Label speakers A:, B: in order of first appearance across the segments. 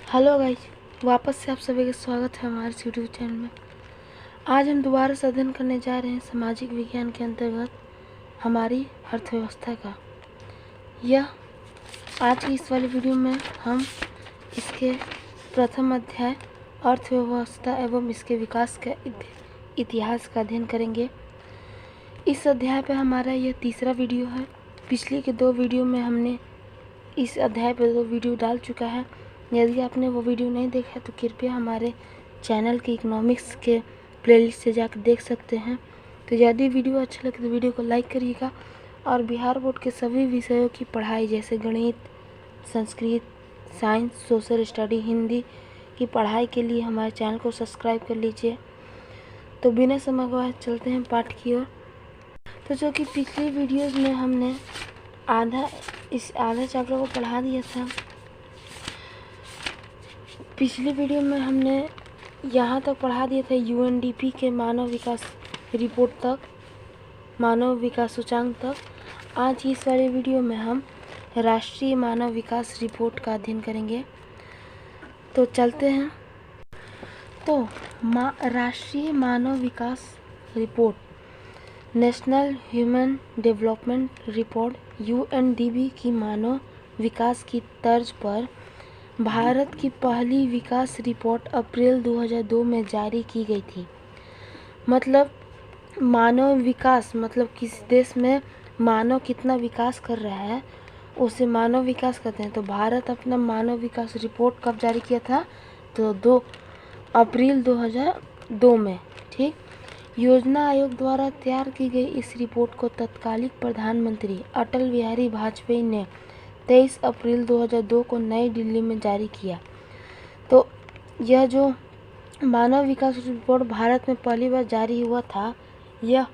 A: Hello guys, वापस से आप सभी का स्वागत है हमारे यूट्यूब चैनल में। आज हम दोबारा से अध्ययन करने जा रहे हैं सामाजिक विज्ञान के अंतर्गत हमारी अर्थव्यवस्था का। यह आज की इस वाली वीडियो में हम इसके प्रथम अध्याय अर्थव्यवस्था एवं इसके विकास के इतिहास का अध्ययन करेंगे। इस अध्याय पर हमारा यह तीसरा वीडियो है। पिछले के 2 वीडियो में हमने इस अध्याय पर 2 वीडियो डाल चुका है। यदि आपने वो वीडियो नहीं देखा है तो कृपया हमारे चैनल के इकोनॉमिक्स के प्लेलिस्ट से जाकर देख सकते हैं। तो यदि वीडियो अच्छा लगे तो वीडियो को लाइक करिएगा और बिहार बोर्ड के सभी विषयों की पढ़ाई जैसे गणित, Sanskrit, science, social study, Hindi की पढ़ाई के लिए हमारे चैनल को सब्सक्राइब कर लीजिए। तो बिना समय गवाए चलते हैं पाठ की ओर। तो जो कि पिछली वीडियोज़ में हमने आधा चैप्टर को पढ़ा दिया था। पिछली वीडियो में हमने यहाँ तक पढ़ा दिया था यूएनडीपी के मानव विकास रिपोर्ट तक, मानव विकास सूचांक तक। आज इस वाले वीडियो में हम राष्ट्रीय मानव विकास रिपोर्ट का अध्ययन करेंगे। तो चलते हैं। तो राष्ट्रीय मानव विकास रिपोर्ट, national human development report UNDP की मानव विकास की तर्ज पर भारत की पहली विकास रिपोर्ट अप्रैल 2002 में जारी की गई थी। मतलब मानव विकास, मतलब किस देश में मानव कितना विकास कर रहा है उसे मानव विकास कहते हैं। तो भारत अपना मानव विकास रिपोर्ट कब जारी किया था? तो 2 अप्रैल 2002 में। ठीक। योजना आयोग द्वारा तैयार की गई इस रिपोर्ट को तत्कालीन प्रधानमंत्री अटल बिहारी वाजपेयी ने 23 अप्रैल 2002 को नई दिल्ली में जारी किया। तो यह जो मानव विकास रिपोर्ट भारत में पहली बार जारी हुआ था, यह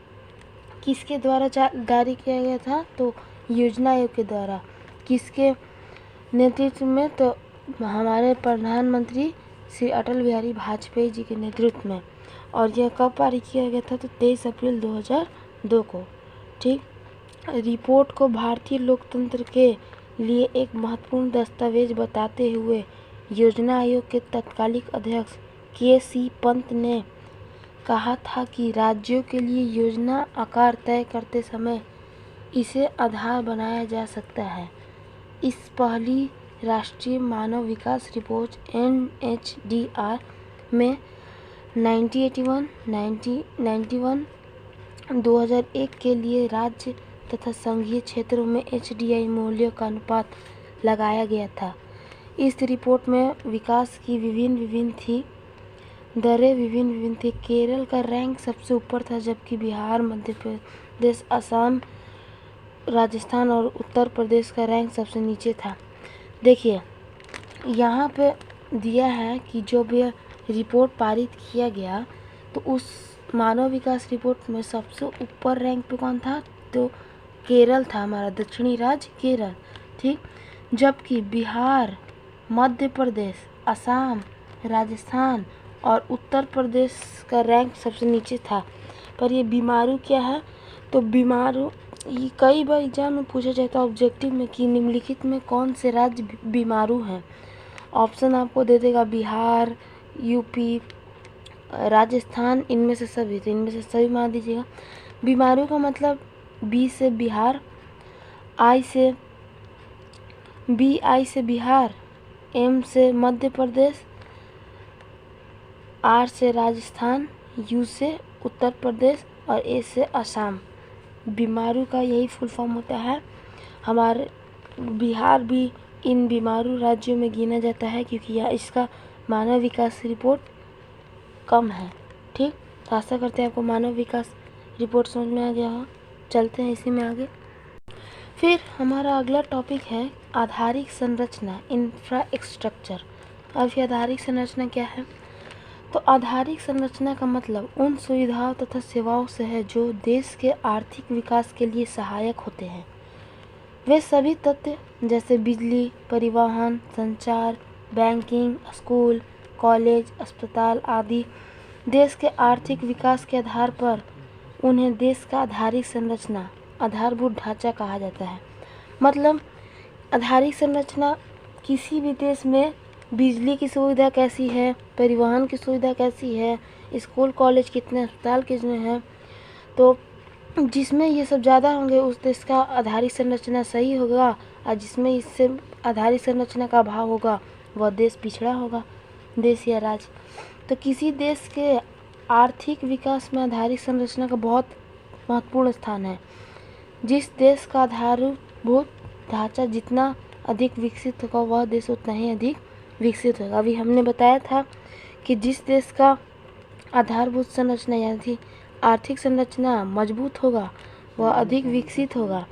A: किसके द्वारा जारी किया गया था? तो योजना आयोग के द्वारा। किसके नेतृत्व में? तो हमारे प्रधानमंत्री श्री अटल बिहारी वाजपेयी जी के नेतृत्व में। और यह कब पारित किया गया था? तो 23 अप्रैल 2002 को। ठीक। रिपोर्ट को भारतीय लोकतंत्र के लिए एक महत्वपूर्ण दस्तावेज बताते हुए योजना आयोग के तत्कालीन अध्यक्ष के.सी. पंत ने कहा था कि राज्यों के लिए योजना आकार तय करते समय इसे आधार बनाया जा सकता है। इस पहली राष्ट्रीय मानव विकास रिपोर्ट NHDR में 1981, 1991, 2001 के लिए राज्य तथा संघीय क्षेत्रों में HDI मूल्यों का अनुपात लगाया गया था। इस रिपोर्ट में विकास की विभिन्न दरें विभिन्न थी। केरल का रैंक सबसे ऊपर था, जबकि बिहार, मध्य प्रदेश, असम, राजस्थान और उत्तर प्रदेश का रैंक सबसे नीचे था। देखिए यहाँ पे दिया है कि जब यह रिपोर्ट पारित किया गया तो उस मानव विकास रिपोर्ट में सबसे ऊपर रैंक पे कौन था? तो केरल था, हमारा दक्षिणी राज्य केरल। ठीक। जबकि बिहार, मध्य प्रदेश, असम, राजस्थान और उत्तर प्रदेश का रैंक सबसे नीचे था। पर ये बीमारू क्या है? तो बीमारू ये कई बार एग्जाम में पूछा जाता है ऑब्जेक्टिव में कि निम्नलिखित में कौन से राज्य बीमारू हैं। ऑप्शन आपको दे देगा बिहार, यूपी, राजस्थान, इनमें से सभी। तो इनमें से सभी मान दीजिएगा। बीमारू का मतलब बी से बिहार, आई से बिहार, एम से मध्य प्रदेश, आर से राजस्थान, यू से उत्तर प्रदेश और ए से असम। बीमारू का यही फुल फॉर्म होता है। हमारे बिहार भी इन बीमारू राज्यों में गिना जाता है क्योंकि यह इसका मानव विकास रिपोर्ट कम है। ठीक। तो आशा करते हैं आपको मानव विकास रिपोर्ट समझ में आ गया हो। चलते हैं इसी में आगे। फिर हमारा अगला टॉपिक है आधारिक संरचना, इंफ्रास्ट्रक्चर। अब ये आधारिक संरचना क्या है? तो आधारिक संरचना का मतलब उन सुविधाओं तथा सेवाओं से है जो देश के आर्थिक विकास के लिए सहायक होते हैं। वे सभी तत्व जैसे बिजली, परिवहन, संचार, बैंकिंग, स्कूल, कॉलेज, अस्पताल आदि देश के आर्थिक विकास के आधार पर उन्हें देश का आधारिक संरचना, आधारभूत ढांचा कहा जाता है। मतलब आधारिक संरचना किसी भी देश में बिजली की सुविधा कैसी है, परिवहन की सुविधा कैसी है, स्कूल कॉलेज कितने, अस्पताल कितने हैं। तो जिसमें ये सब ज़्यादा होंगे उस देश का आधारिक संरचना सही होगा, और जिसमें इससे आधारिक संरचना का अभाव होगा वह देश पिछड़ा होगा, देश या राज्य। तो किसी देश के आर्थिक विकास में आधारिक संरचना का बहुत महत्वपूर्ण स्थान है। जिस देश का आधारभूत ढांचा जितना अधिक विकसित होगा वह देश उतना ही अधिक विकसित होगा। अभी हमने बताया था कि जिस देश का आधारभूत संरचना यानी आर्थिक संरचना मजबूत होगा वह अधिक विकसित होगा,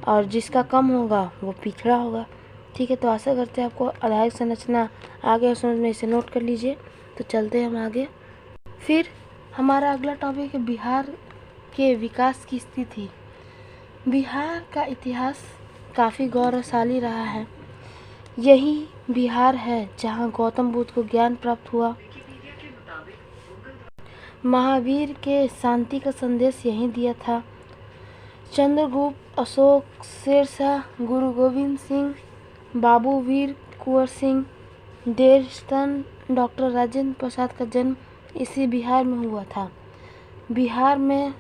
A: और जिसका कम होगा वो पिछड़ा होगा। ठीक है, तो आशा करते हैं आपको आधारिक संरचना आगे और समझ में, इसे नोट कर लीजिए। तो चलते हैं हम आगे। फिर हमारा अगला टॉपिक है बिहार के विकास की स्थिति। बिहार का इतिहास काफ़ी गौरवशाली रहा है। यही बिहार है जहाँ गौतम बुद्ध को ज्ञान प्राप्त हुआ। महावीर के शांति का संदेश यहीं दिया था। चंद्रगुप्त, अशोक, शेरशाह, गुरु गोविंद सिंह, बाबू वीर कुंवर सिंह, देशरतन डॉक्टर राजेंद्र प्रसाद का जन्म इसी बिहार में हुआ था। बिहार में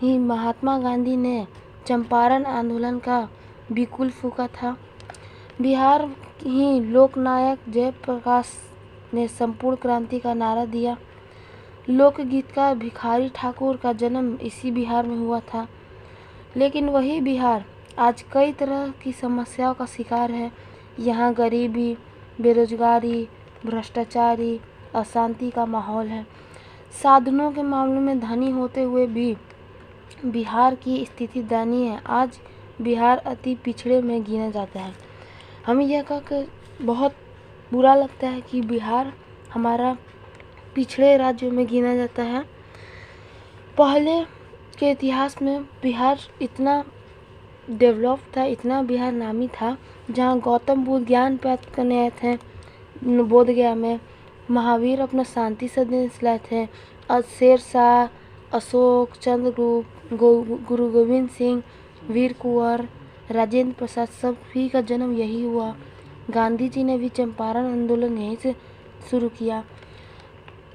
A: ही महात्मा गांधी ने चंपारण आंदोलन का बिगुल फूंका था। बिहार ही लोकनायक जयप्रकाश ने संपूर्ण क्रांति का नारा दिया। लोकगीत का भिखारी ठाकुर का जन्म इसी बिहार में हुआ था। लेकिन वही बिहार आज कई तरह की समस्याओं का शिकार है। यहाँ गरीबी, बेरोजगारी, भ्रष्टाचारी, अशांति का माहौल है। साधनों के मामले में धनी होते हुए भी बिहार की स्थिति दयनीय है। आज बिहार अति पिछड़े में गिना जाता है। हमें यह कहकर बहुत बुरा लगता है कि बिहार हमारा पिछड़े राज्यों में गिना जाता है। पहले के इतिहास में बिहार इतना डेवलप था, इतना बिहार नामी था, जहाँ गौतम बुद्ध ज्ञान प्राप्त करने आए थे बोध गया में। महावीर अपना शांति संदेश लाए थे। और शेरशाह, अशोक, चंद्रगुप्त, गुरु गोविंद सिंह, वीर कुंवर, राजेंद्र प्रसाद सभी का जन्म यही हुआ। गांधी जी ने भी चंपारण आंदोलन यहीं से शुरू किया।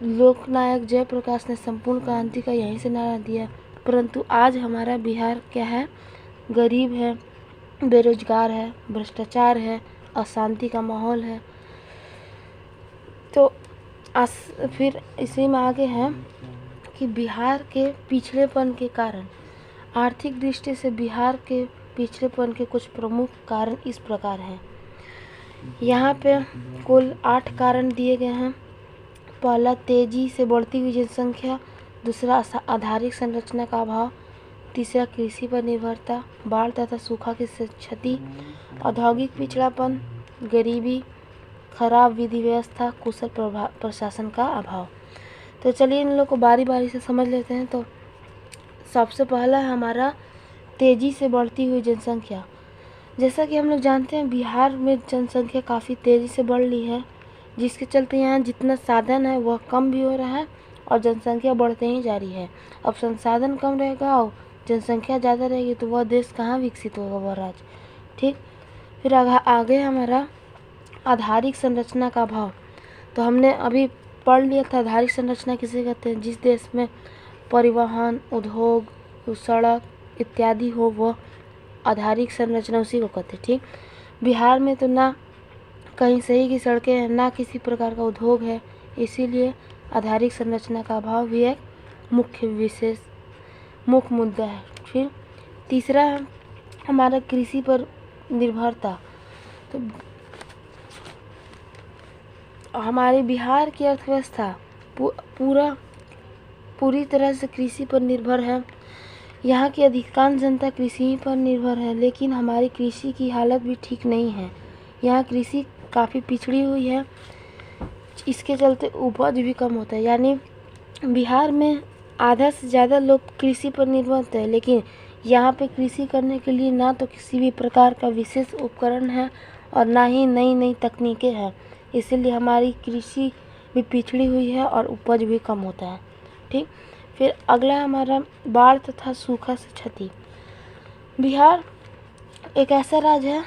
A: लोकनायक जयप्रकाश ने संपूर्ण क्रांति का यहीं से नारा दिया। परंतु आज हमारा बिहार क्या है? गरीब है, बेरोजगार है, भ्रष्टाचार है, अशांति का माहौल है। तो फिर इसी में आगे है कि बिहार के पिछड़ेपन के कारण, आर्थिक दृष्टि से बिहार के पिछड़ेपन के कुछ प्रमुख कारण इस प्रकार हैं। यहाँ पे कुल 8 कारण दिए गए हैं। पहला, तेजी से बढ़ती हुई जनसंख्या। दूसरा, आधारिक संरचना का अभाव। तीसरा, कृषि पर निर्भरता, बाढ़ तथा सूखा की क्षति, औद्योगिक पिछड़ापन, गरीबी, खराब विधि व्यवस्था, कुशल प्रशासन का अभाव। तो चलिए इन लोग को बारी बारी से समझ लेते हैं। तो सबसे पहला है हमारा तेज़ी से बढ़ती हुई जनसंख्या। जैसा कि हम लोग जानते हैं बिहार में जनसंख्या काफ़ी तेज़ी से बढ़ रही है, जिसके चलते यहाँ जितना साधन है वह कम भी हो रहा है और जनसंख्या बढ़ते ही जा रही है। अब संसाधन कम रहेगा और जनसंख्या ज़्यादा रहेगी तो वह देश कहाँ विकसित होगा, वह राज्य। ठीक, फिर आगे हमारा आधारिक संरचना का अभाव। तो हमने अभी पढ़ लिया था आधारिक संरचना किसे कहते हैं? जिस देश में परिवहन, उद्योग, सड़क इत्यादि हो वह आधारिक संरचना उसी को कहते हैं। ठीक, बिहार में तो ना कहीं सही की सड़कें हैं, ना किसी प्रकार का उद्योग है, इसीलिए आधारिक संरचना का अभाव भी एक मुख्य मुद्दा है। फिर तीसरा है हमारा कृषि पर निर्भरता। तो हमारे बिहार की अर्थव्यवस्था पूरी तरह से कृषि पर निर्भर है। यहाँ की अधिकांश जनता कृषि पर निर्भर है, लेकिन हमारी कृषि की हालत भी ठीक नहीं है। यहाँ कृषि काफ़ी पिछड़ी हुई है, इसके चलते उपज भी कम होता है। यानी बिहार में आधा से ज़्यादा लोग कृषि पर निर्भर होते हैं, लेकिन यहाँ पे कृषि करने के लिए ना तो किसी भी प्रकार का विशेष उपकरण है और ना ही नई नई तकनीकें हैं, इसीलिए हमारी कृषि भी पिछड़ी हुई है और उपज भी कम होता है। ठीक, फिर अगला हमारा बाढ़ तथा सूखा से क्षति। बिहार एक ऐसा राज्य है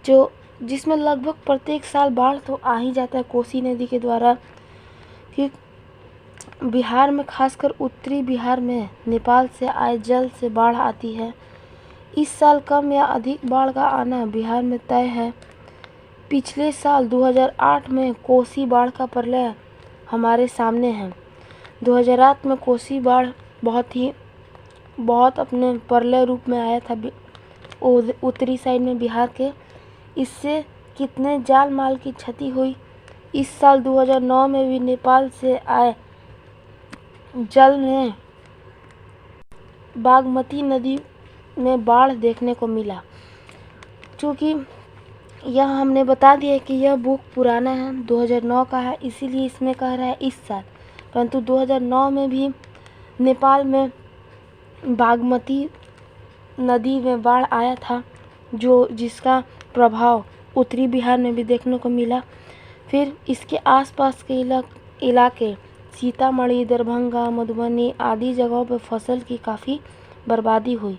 A: जो जिसमें लगभग प्रत्येक साल बाढ़ तो आ ही जाता है कोसी नदी के द्वारा। कि बिहार में, खासकर उत्तरी बिहार में नेपाल से आए जल से बाढ़ आती है। इस साल कम या अधिक बाढ़ का आना बिहार में तय है। पिछले साल 2008 में कोसी बाढ़ का प्रलय हमारे सामने है। 2008 में कोसी बाढ़ बहुत अपने प्रलय रूप में आया था उत्तरी साइड में बिहार के। इससे कितने जान माल की क्षति हुई। इस साल 2009 में भी नेपाल से आए जल ने बागमती नदी में बाढ़ देखने को मिला। क्योंकि यह हमने बता दिया कि यह बुक पुराना है, 2009 का है, इसीलिए इसमें कह रहा है इस साल। परंतु 2009 में भी नेपाल में बागमती नदी में बाढ़ आया था, जिसका प्रभाव उत्तरी बिहार में भी देखने को मिला। फिर इसके आसपास के इलाके सीतामढ़ी, दरभंगा, मधुबनी आदि जगहों पर फसल की काफ़ी बर्बादी हुई।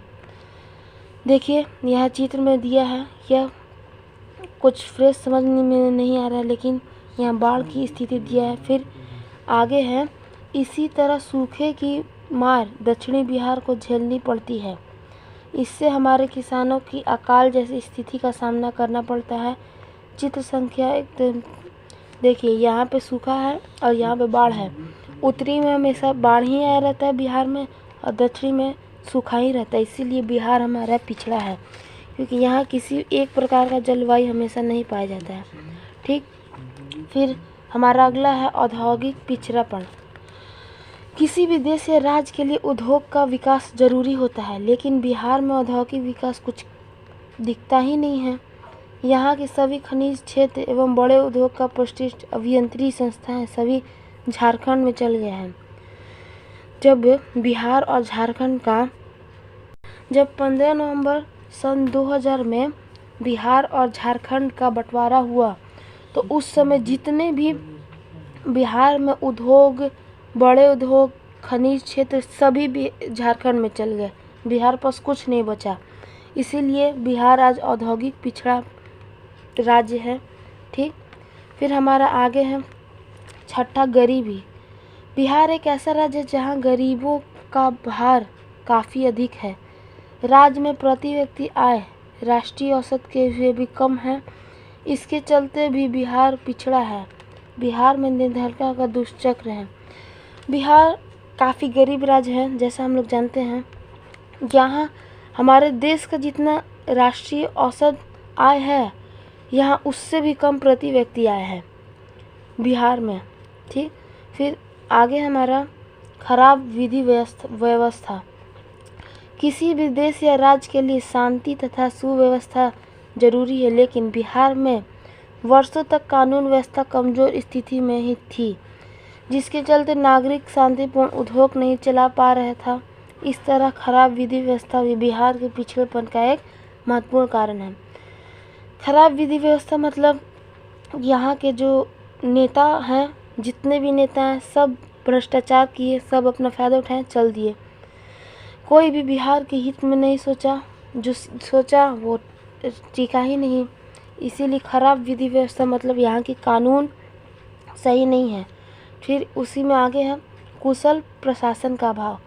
A: देखिए यह चित्र में दिया है, यह कुछ फ्रेश समझने में नहीं आ रहा है, लेकिन यहाँ बाढ़ की स्थिति दिया है। फिर आगे है, इसी तरह सूखे की मार दक्षिणी बिहार को झेलनी पड़ती है। इससे हमारे किसानों की अकाल जैसी स्थिति का सामना करना पड़ता है। चित्र संख्या 1 देखिए, यहाँ पे सूखा है और यहाँ पे बाढ़ है। उत्तरी में हमेशा बाढ़ ही आया रहता है बिहार में, और दक्षिणी में सूखा ही रहता है। इसीलिए बिहार हमारा पिछड़ा है, क्योंकि यहाँ किसी एक प्रकार का जलवायु हमेशा नहीं पाया जाता है। ठीक, फिर हमारा अगला है औद्योगिक पिछड़ापन। किसी भी देश या राज्य के लिए उद्योग का विकास जरूरी होता है, लेकिन बिहार में औद्योगिक विकास कुछ दिखता ही नहीं है। यहाँ के सभी खनिज क्षेत्र एवं बड़े उद्योग का प्रतिष्ठित अभियंत्रिकी संस्थाएं सभी झारखंड में चल गए हैं। जब बिहार और झारखंड का 15 नवंबर सन 2000 में बिहार और झारखंड का बंटवारा हुआ, तो उस समय जितने भी बिहार में उद्योग, बड़े उद्योग, खनिज क्षेत्र सभी भी झारखंड में चल गए। बिहार पास कुछ नहीं बचा। इसीलिए बिहार आज औद्योगिक पिछड़ा राज्य है। ठीक, फिर हमारा आगे है छठा, गरीबी। बिहार एक ऐसा राज्य है जहाँ गरीबों का भार काफ़ी अधिक है। राज्य में प्रति व्यक्ति आय राष्ट्रीय औसत के से भी कम है। इसके चलते भी बिहार पिछड़ा है। बिहार में निर्धनता का दुष्चक्र है। बिहार काफ़ी गरीब राज्य है, जैसा हम लोग जानते हैं। यहाँ हमारे देश का जितना राष्ट्रीय औसत आय है, यहाँ उससे भी कम प्रति व्यक्ति आय है बिहार में। ठीक, फिर आगे हमारा खराब विधि व्यवस्था। किसी भी देश या राज्य के लिए शांति तथा सुव्यवस्था जरूरी है, लेकिन बिहार में वर्षों तक कानून व्यवस्था कमजोर स्थिति में ही थी, जिसके चलते नागरिक शांतिपूर्ण उद्योग नहीं चला पा रहा था। इस तरह खराब विधि व्यवस्था भी बिहार के पिछड़ेपन का एक महत्वपूर्ण कारण है। खराब विधि व्यवस्था मतलब यहाँ के जो नेता हैं, जितने भी नेता हैं, सब भ्रष्टाचार किए, सब अपना फ़ायदा उठाए, चल दिए। कोई भी बिहार के हित में नहीं सोचा, जो सोचा वो टिका ही नहीं। इसीलिए खराब विधि व्यवस्था मतलब यहाँ की कानून सही नहीं है। फिर उसी में आगे है कुशल प्रशासन का अभाव।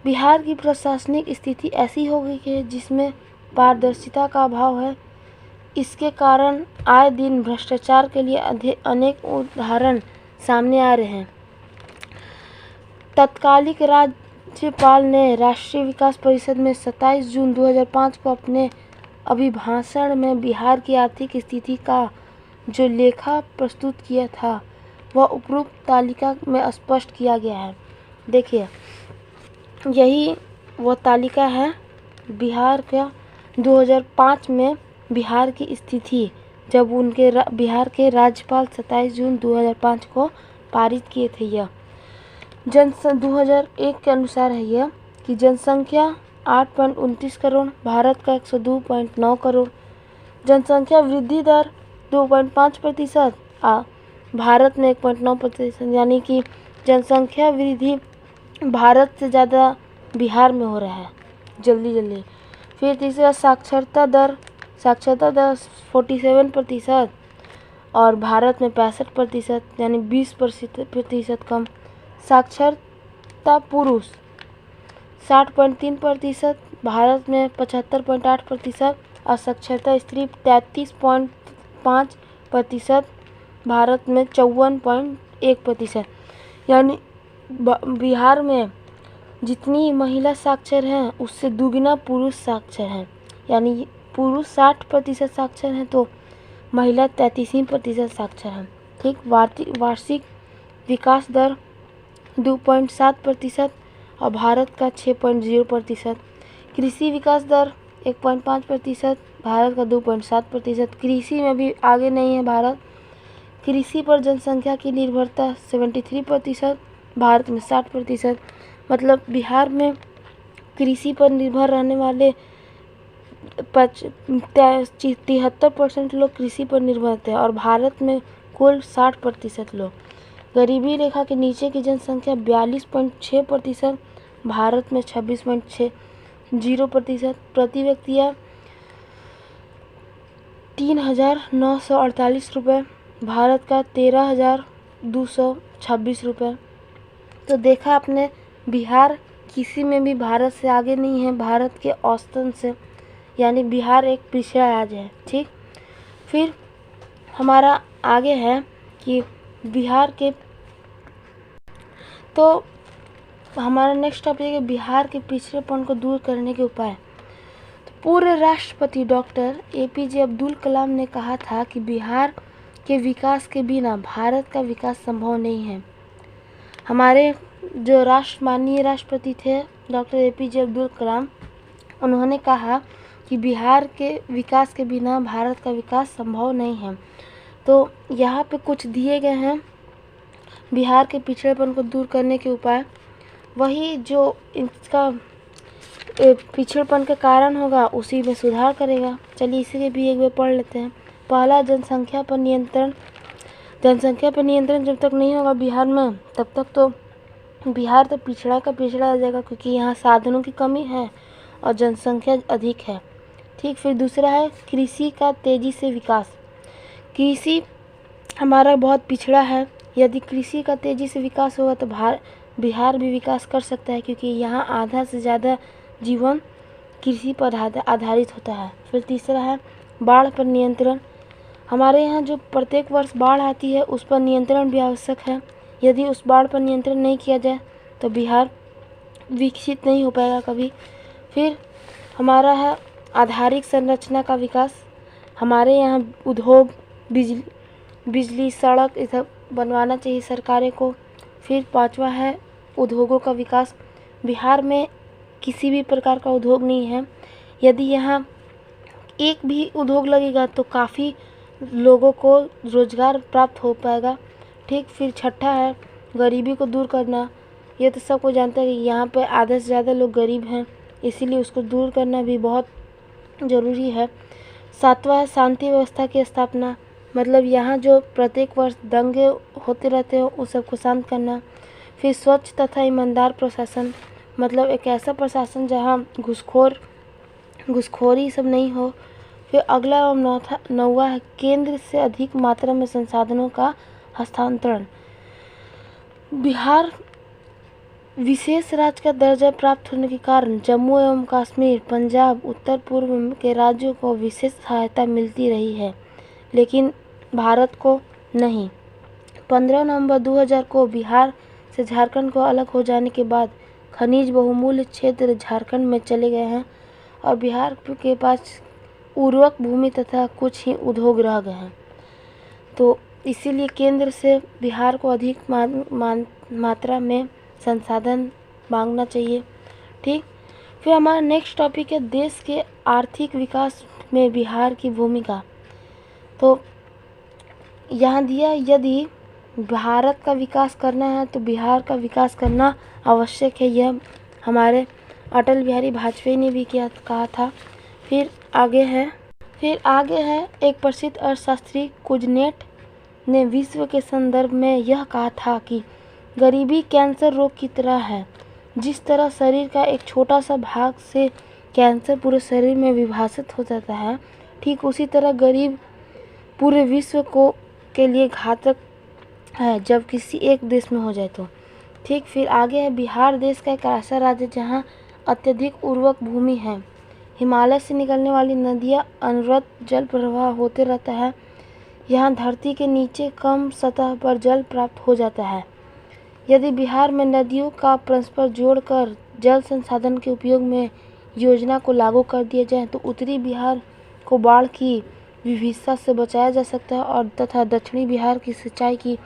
A: बिहार की प्रशासनिक स्थिति ऐसी हो गई है जिसमें पारदर्शिता का अभाव है। इसके कारण आए दिन भ्रष्टाचार के लिए अनेक उदाहरण सामने आ रहे हैं। तत्कालिक राज्यपाल ने राष्ट्रीय विकास परिषद में 27 जून 2005 को अपने अभिभाषण में बिहार की आर्थिक स्थिति का जो लेखा प्रस्तुत किया था, वह उपरोक्त तालिका में स्पष्ट किया गया है। देखिए, यही वो तालिका है बिहार का 2005 में बिहार की स्थिति, जब उनके बिहार के राज्यपाल 27 जून 2005 को पारित किए थे। यह 2001 के अनुसार है यह कि जनसंख्या 8.29 करोड़, भारत का 102.9 करोड़। जनसंख्या वृद्धि दर 2.5%, भारत में 1.9%, यानी कि जनसंख्या वृद्धि भारत से ज़्यादा बिहार में हो रहा है जल्दी। फिर तीसरा, साक्षरता दर साक्षरता दर 47% और भारत में 65%, यानी 20% कम। साक्षरता पुरुष 60.3%, भारत में 75.8%, और साक्षरता स्त्री 33.5%, भारत में 54.1%। यानी बिहार में जितनी महिला साक्षर हैं उससे दुगना पुरुष साक्षर हैं। यानी पुरुष 60% साक्षर हैं तो महिला 33% साक्षर हैं। ठीक, वार्षिक विकास दर 2.7% और भारत का 6.0%। कृषि विकास दर 1.5%, भारत का 2.7%। कृषि में भी आगे नहीं है भारत। कृषि पर जनसंख्या की निर्भरता 73%, भारत में 60%। मतलब बिहार में कृषि पर निर्भर रहने वाले 73% लोग कृषि पर निर्भर थे और भारत में कुल 60% लोग। गरीबी रेखा के नीचे की जनसंख्या 42.6%, भारत में 26.60%। प्रति व्यक्ति 3,948 रुपये, भारत का 13,226 रुपये। तो देखा आपने, बिहार किसी में भी भारत से आगे नहीं है, भारत के औसतन से, यानी बिहार एक पिछड़ा राज्य है। ठीक, फिर हमारा आगे है कि बिहार के, तो हमारा नेक्स्ट टॉपिक है बिहार के पिछड़ेपन को दूर करने के उपाय। तो पूर्व राष्ट्रपति डॉक्टर APJ अब्दुल कलाम ने कहा था कि बिहार के विकास के बिना भारत का विकास संभव नहीं है। हमारे जो माननीय राष्ट्रपति थे डॉक्टर APJ अब्दुल कलाम, उन्होंने कहा कि बिहार के विकास के बिना भारत का विकास संभव नहीं है। तो यहाँ पे कुछ दिए गए हैं बिहार के पिछड़ेपन को दूर करने के उपाय। वही जो इसका पिछड़ेपन का कारण होगा उसी में सुधार करेगा। चलिए इसे भी एक बार पढ़ लेते हैं। पहला, जनसंख्या पर नियंत्रण। जनसंख्या पर नियंत्रण जब तक नहीं होगा बिहार में, तब तक तो बिहार तो पिछड़ा का पिछड़ा रह जाएगा, क्योंकि यहाँ साधनों की कमी है और जनसंख्या अधिक है। ठीक, फिर दूसरा है कृषि का तेज़ी से विकास। कृषि हमारा बहुत पिछड़ा है। यदि कृषि का तेज़ी से विकास होगा तो बिहार भी विकास कर सकता है, क्योंकि यहाँ आधा से ज़्यादा जीवन कृषि पर आधारित होता है। फिर तीसरा है बाढ़ पर नियंत्रण। हमारे यहाँ जो प्रत्येक वर्ष बाढ़ आती है उस पर नियंत्रण भी आवश्यक है। यदि उस बाढ़ पर नियंत्रण नहीं किया जाए तो बिहार विकसित नहीं हो पाएगा कभी। फिर हमारा है आधारिक संरचना का विकास। हमारे यहाँ उद्योग, बिजली, सड़क ये सब बनवाना चाहिए सरकारों को। फिर पांचवा है उद्योगों का विकास। बिहार में किसी भी प्रकार का उद्योग नहीं है। यदि यहाँ एक भी उद्योग लगेगा तो काफ़ी लोगों को रोजगार प्राप्त हो पाएगा। ठीक, फिर छठा है गरीबी को दूर करना। ये तो सबको जानता है कि यहाँ पे आधे से ज़्यादा लोग गरीब हैं, इसीलिए उसको दूर करना भी बहुत ज़रूरी है। सातवां है शांति व्यवस्था की स्थापना। मतलब यहाँ जो प्रत्येक वर्ष दंगे होते रहते हो उस सबको शांत करना। फिर स्वच्छ तथा ईमानदार प्रशासन। मतलब एक ऐसा प्रशासन जहाँ घूसखोरी सब नहीं हो। फिर अगला एवं नौवां है केंद्र से अधिक मात्रा में संसाधनों का हस्तांतरण। बिहार विशेष राज्य का दर्जा प्राप्त होने के कारण जम्मू एवं कश्मीर, पंजाब, उत्तर पूर्व के राज्यों को विशेष सहायता मिलती रही है, लेकिन भारत को नहीं। 15 नवंबर 2000 को बिहार से झारखंड को अलग हो जाने के बाद खनिज बहुमूल्य क्षेत्र झारखंड में चले गए हैं और बिहार के पास उर्वरक भूमि तथा कुछ ही उद्योग रह गए हैं। तो इसीलिए केंद्र से बिहार को अधिक मात्रा में संसाधन मांगना चाहिए। ठीक, फिर हमारा नेक्स्ट टॉपिक है देश के आर्थिक विकास में बिहार की भूमिका। तो यहाँ दिया, यदि भारत का विकास करना है तो बिहार का विकास करना आवश्यक है। यह हमारे अटल बिहारी वाजपेयी ने भी कहा था। फिर आगे है एक प्रसिद्ध अर्थशास्त्री कुजनेट ने विश्व के संदर्भ में यह कहा था कि गरीबी कैंसर रोग की तरह है। जिस तरह शरीर का एक छोटा सा भाग से कैंसर पूरे शरीर में विभाजित हो जाता है, ठीक उसी तरह गरीब पूरे विश्व को के लिए घातक है जब किसी एक देश में हो जाए तो। ठीक, फिर आगे है बिहार देश का एक ऐसा राज्य जहाँ अत्यधिक उर्वरक भूमि है। हिमालय से निकलने वाली नदियाँ अनवरत जल प्रवाह होते रहता है। यहाँ धरती के नीचे कम सतह पर जल प्राप्त हो जाता है। यदि बिहार में नदियों का परस्पर जोड़कर जल संसाधन के उपयोग में योजना को लागू कर दिया जाए तो उत्तरी बिहार को बाढ़ की विभीषिका से बचाया जा सकता है और तथा दक्षिणी बिहार की सिंचाई की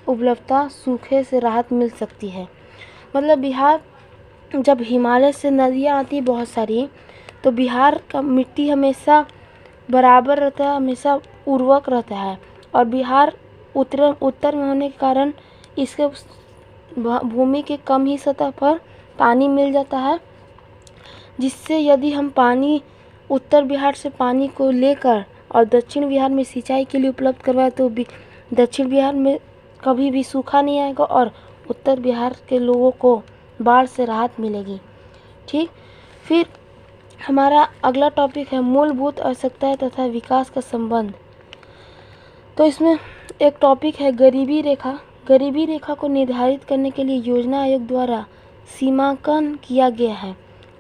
A: उपलब्धता सूखे से राहत मिल सकती है। मतलब बिहार जब हिमालय से नदियाँ आती है बहुत सारी, तो बिहार का मिट्टी हमेशा बराबर रहता है, हमेशा उर्वरक रहता है। और बिहार उत्तर में होने के कारण इसके भूमि के कम ही सतह पर पानी मिल जाता है, जिससे यदि हम पानी उत्तर बिहार से पानी को लेकर और दक्षिण बिहार में सिंचाई के लिए उपलब्ध करवाए तो दक्षिण बिहार में कभी भी सूखा नहीं आएगा और उत्तर बिहार के लोगों को बाढ़ से राहत मिलेगी। ठीक, फिर हमारा अगला टॉपिक है मूलभूत आवश्यकताएं तथा विकास का संबंध। तो इसमें एक टॉपिक है गरीबी रेखा। गरीबी रेखा को निर्धारित करने के लिए योजना आयोग द्वारा सीमांकन किया गया है।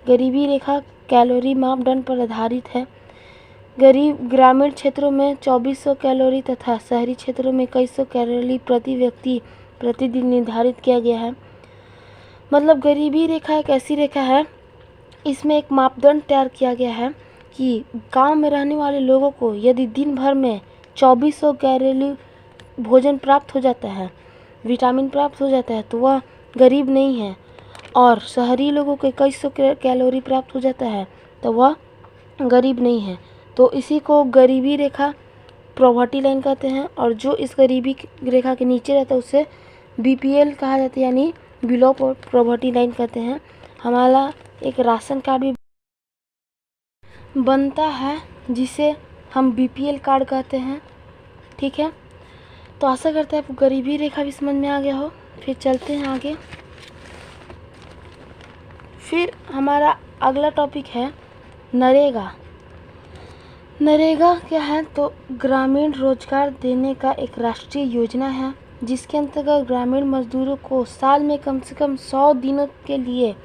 A: गरीबी रेखा कैलोरी मापदंड पर आधारित है। ग्रामीण क्षेत्रों में 2400 कैलोरी तथा शहरी क्षेत्रों में कई सौ कैलोरी प्रति व्यक्ति प्रतिदिन निर्धारित किया गया है। मतलब गरीबी रेखा एक ऐसी रेखा है, इसमें एक मापदंड तैयार किया गया है कि गांव में रहने वाले लोगों को यदि दिन भर में 2400 कैलोरी भोजन प्राप्त हो जाता है, विटामिन प्राप्त हो जाता है, तो वह गरीब नहीं है। और शहरी लोगों को कई सौ कैलोरी प्राप्त हो जाता है तो वह गरीब नहीं है। तो इसी को गरीबी रेखा पॉवर्टी लाइन कहते हैं। और जो इस गरीबी रेखा के नीचे रहता है उसे BPL कहा जाता है, यानी बिलो पॉवर्टी लाइन कहते हैं। हमारा एक राशन कार्ड भी बनता है जिसे हम BPL कार्ड कहते हैं। ठीक है, तो आशा करते हैं आपको गरीबी रेखा भी समझ में आ गया हो। फिर चलते हैं आगे। फिर हमारा अगला टॉपिक है नरेगा। नरेगा क्या है? तो ग्रामीण रोजगार देने का एक राष्ट्रीय योजना है जिसके अंतर्गत ग्रामीण मजदूरों को साल में कम से कम 100 दिनों के लिए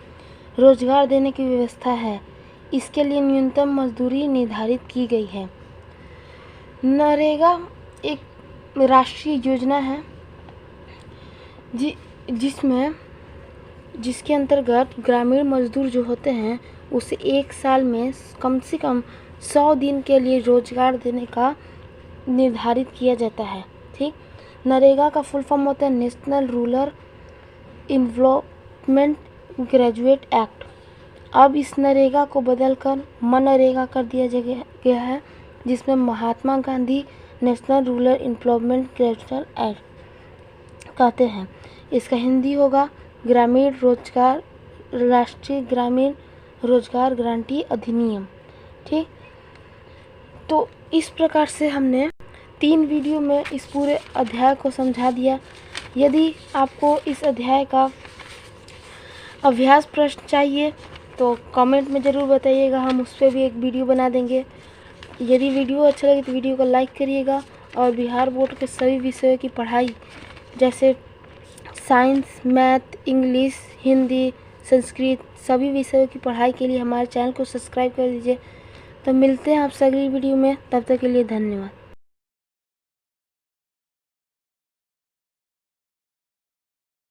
A: रोजगार देने की व्यवस्था है। इसके लिए न्यूनतम मजदूरी निर्धारित की गई है। नरेगा एक राष्ट्रीय योजना है जिसके अंतर्गत ग्रामीण मजदूर जो होते हैं उसे एक साल में कम से कम 100 दिन के लिए रोजगार देने का निर्धारित किया जाता है। ठीक, नरेगा का फुल फॉर्म होता है national rural development graduate act. अब इस नरेगा को बदलकर मनरेगा कर दिया गया है, जिसमें Mahatma Gandhi national rural employment graduate act कहते हैं। इसका हिंदी होगा ग्रामीण रोजगार राष्ट्रीय ग्रामीण रोजगार गारंटी अधिनियम। ठीक, तो इस प्रकार से हमने 3 वीडियो में इस पूरे अध्याय को समझा दिया। यदि आपको इस अध्याय का अभ्यास प्रश्न चाहिए तो कमेंट में ज़रूर बताइएगा, हम उस पर भी एक वीडियो बना देंगे। यदि वीडियो अच्छा लगे तो वीडियो को लाइक करिएगा और बिहार बोर्ड के सभी विषयों की पढ़ाई जैसे science, math, English, Hindi, Sanskrit सभी विषयों की पढ़ाई के लिए हमारे चैनल को सब्सक्राइब कर दीजिए। तो मिलते हैं आपसे अगली वीडियो में, तब तक के लिए धन्यवाद।